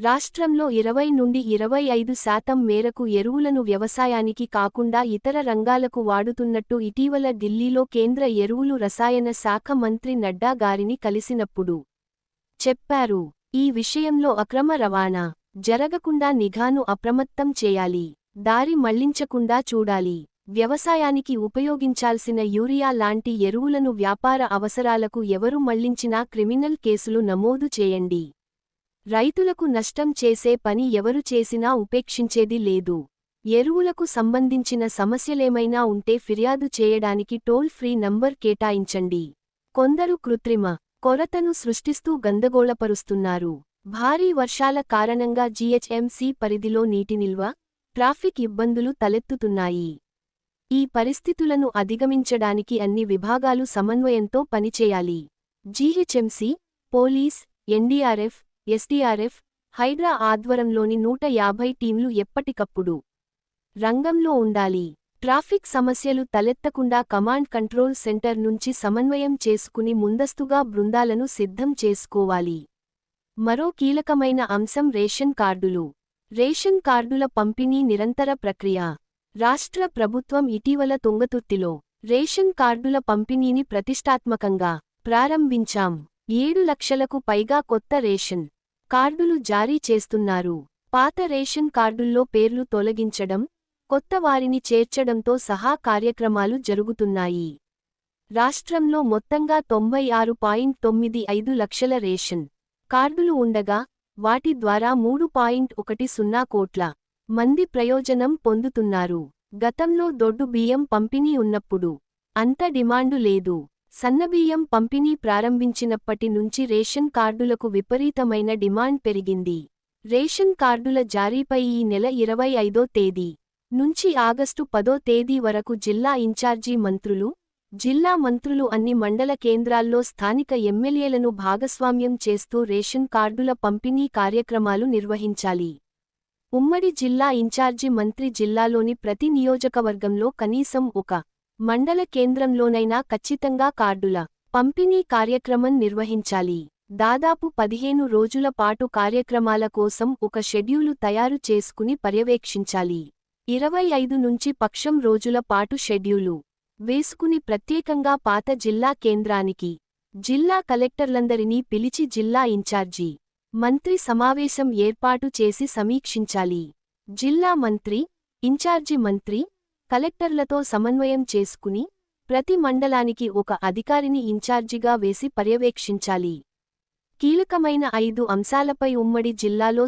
రాష్ట్రంలో 20-25% మేరకు ఎరువులను వ్యవసాయానికి కాకుండా ఇతర రంగాలకు వాడుతున్నట్టు ఇటీవల ఢిల్లీలో కేంద్ర ఎరువులు రసాయన శాఖ మంత్రి నడ్డా గారిని కలిసినప్పుడు చెప్పారు. ఈ విషయంలో అక్రమ రవాణా జరగకుండా నిఘాను అప్రమత్తం చేయాలి. దారి మళ్లించకుండా చూడాలి. వ్యవసాయానికి ఉపయోగించాల్సిన యూరియా లాంటి ఎరువులను వ్యాపార అవసరాలకు ఎవరు మళ్లించినా క్రిమినల్ కేసులు నమోదు చేయండి. రైతులకు నష్టం చేసే పని ఎవరు చేసినా ఉపేక్షించేది లేదు. ఎరువులకు సంబంధించిన సమస్యలేమైనా ఉంటే ఫిర్యాదు చేయడానికి టోల్ ఫ్రీ నంబర్ కేటాయించండి. కొందరు కృత్రిమ కొరతను సృష్టిస్తూ గందగోళపరుస్తున్నారు. భారీ వర్షాల కారణంగా జీహెచ్ఎంసీ పరిధిలో నీటి నిల్వ, ట్రాఫిక్ ఇబ్బందులు తలెత్తుతున్నాయి. ఈ పరిస్థితులను అధిగమించడానికి అన్ని విభాగాలు సమన్వయంతో పనిచేయాలి. GHMC, police, NDRF, SDRF, Hydraa ఆధ్వర్యంలోని 150 టీంలు ఎప్పటికప్పుడు రంగంలో ఉండాలి. ట్రాఫిక్ సమస్యలు తలెత్తకుండా కమాండ్ కంట్రోల్ సెంటర్ నుంచి సమన్వయం చేసుకుని ముందస్తుగా బృందాలను సిద్ధం చేసుకోవాలి. మరో కీలకమైన అంశం రేషన్ కార్డులు. రేషన్ కార్డుల పంపిణీ నిరంతర ప్రక్రియ. రాష్ట్ర ప్రభుత్వం ఇటీవల తుంగతుర్తిలో రేషన్ కార్డుల పంపిణీని ప్రతిష్టాత్మకంగా ప్రారంభించాం. 7 లక్షలకు పైగా కొత్త రేషన్ కార్డులు జారీ చేస్తున్నారు. పాత రేషన్ కార్డుల్లో పేర్లు తొలగించడం, కొత్త వారిని చేర్చడంతో సహా కార్యక్రమాలు జరుగుతున్నాయి. రాష్ట్రంలో మొత్తంగా 96.95 లక్షల రేషన్ కార్డులు ఉండగా, వాటి ద్వారా 3.10 కోట్ల మంది ప్రయోజనం పొందుతున్నారు. గతంలో దొడ్డు బియ్యం పంపిణీ ఉన్నప్పుడు అంత డిమాండు లేదు. సన్నబియ్యం పంపిణీ ప్రారంభించినప్పటి నుంచి రేషన్ కార్డులకు విపరీతమైన డిమాండ్ పెరిగింది. రేషన్ కార్డుల జారీపై ఈ నెల 25వ తేదీ నుంచి ఆగస్టు 10వ తేదీ వరకు జిల్లా ఇన్ఛార్జి మంత్రులు, జిల్లా మంత్రులు అన్ని మండల కేంద్రాల్లో స్థానిక ఎమ్మెల్యేలను భాగస్వామ్యం చేస్తూ రేషన్ కార్డుల పంపిణీ కార్యక్రమాలు నిర్వహించాలి. ఉమ్మడి జిల్లా ఇన్ఛార్జి మంత్రి జిల్లాలోని ప్రతి నియోజకవర్గంలో కనీసం ఒక మండల కేంద్రంలోనైనా ఖచ్చితంగా కార్డుల పంపిణీ కార్యక్రమం నిర్వహించాలి. దాదాపు 15 రోజుల పాటు కార్యక్రమాల కోసం ఒక షెడ్యూలు తయారు చేసుకుని పర్యవేక్షించాలి. 25 నుంచి పక్షం రోజుల పాటు షెడ్యూలు వేసుకుని ప్రత్యేకంగా పాత జిల్లా కేంద్రానికి జిల్లా కలెక్టర్లందరినీ పిలిచి జిల్లా ఇన్ఛార్జి మంత్రి సమావేశం ఏర్పాటు చేసి సమీక్షించాలి. జిల్లా మంత్రి, ఇన్ఛార్జి మంత్రి, కలెక్టర్లతో సమన్వయం చేసుకుని ప్రతి మండలానికి ఒక అధికారిని ఇన్ఛార్జిగా వేసి పర్యవేక్షించాలి. కీలకమైన 5 అంశాలపై ఉమ్మడి జిల్లాలో